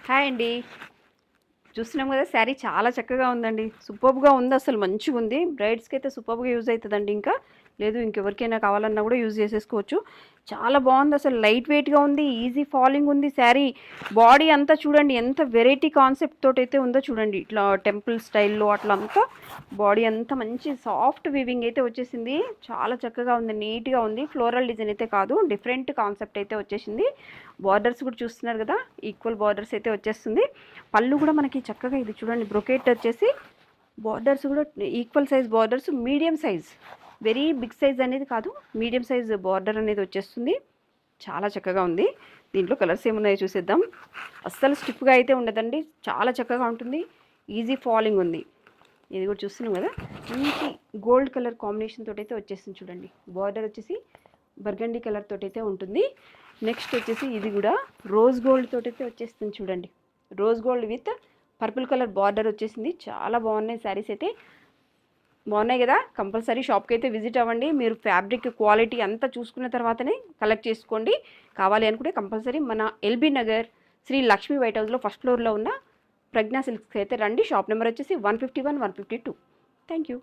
Hi అండి. చూస్తున్నాం కదా, శారీ చాలా చక్కగా ఉందండి. సూపర్బ్గా ఉంది, అసలు మంచిగా ఉంది. బ్రైడ్స్కి అయితే సూపర్బ్గా యూజ్ అవుతుందండి. ఇంకా లేదు ఇంకెవరికైనా కావాలన్నా కూడా యూజ్ చేసేసుకోవచ్చు. చాలా బాగుంది, అసలు లైట్ వెయిట్గా ఉంది, ఈజీ ఫాలింగ్ ఉంది శారీ. బాడీ అంతా చూడండి ఎంత వెరైటీ కాన్సెప్ట్ తోటి అయితే ఉందో చూడండి. ఇట్లా టెంపుల్ స్టైల్లో అట్లా అంతా బాడీ అంతా మంచి సాఫ్ట్ వీవింగ్ అయితే వచ్చేసింది. చాలా చక్కగా ఉంది, నీట్గా ఉంది. ఫ్లోరల్ డిజైన్ అయితే కాదు, డిఫరెంట్ కాన్సెప్ట్ అయితే వచ్చేసింది. బార్డర్స్ కూడా చూస్తున్నారు కదా, ఈక్వల్ బార్డర్స్ అయితే వచ్చేస్తుంది. పళ్ళు కూడా మనకి చక్కగా ఇది చూడండి, బ్రొకెట్ వచ్చేసి బార్డర్స్ కూడా equal size borders, medium size, very big size అనేది కాదు, మీడియం సైజ్ బార్డర్ అనేది వచ్చేస్తుంది. చాలా చక్కగా ఉంది. దీంట్లో కలర్స్ ఏమున్నాయో చూసేద్దాం. అస్సలు స్టిఫ్గా అయితే ఉండదండి, చాలా చక్కగా ఉంటుంది. ఈజీ ఫాలింగ్ ఉంది. ఇది కూడా చూస్తున్నాం కదా, మంచి గోల్డ్ కలర్ కాంబినేషన్ తోటి అయితే వచ్చేస్తుంది చూడండి. బార్డర్ వచ్చేసి బర్గండీ కలర్ తోటి అయితే ఉంటుంది. నెక్స్ట్ వచ్చేసి ఇది కూడా రోజ్ గోల్డ్ తోటి అయితే వచ్చేస్తుంది చూడండి. Rose gold with purple colour border వచ్చేసింది. చాలా బాగున్నాయి శారీస్ అయితే, బాగున్నాయి కదా. కంపల్సరీ షాప్కి అయితే విజిట్ అవ్వండి. మీరు ఫ్యాబ్రిక్ క్వాలిటీ అంతా చూసుకున్న తర్వాతనే కలెక్ట్ చేసుకోండి. కావాలి అనుకుంటే కంపల్సరీ మన ఎల్బీ నగర్ శ్రీ లక్ష్మీ వైట్ హౌస్లో ఫస్ట్ ఫ్లోర్లో ఉన్న ప్రజ్ఞా సిల్క్స్కి అయితే రండి. షాప్ నెంబర్ వచ్చేసి 151, 152. Thank you.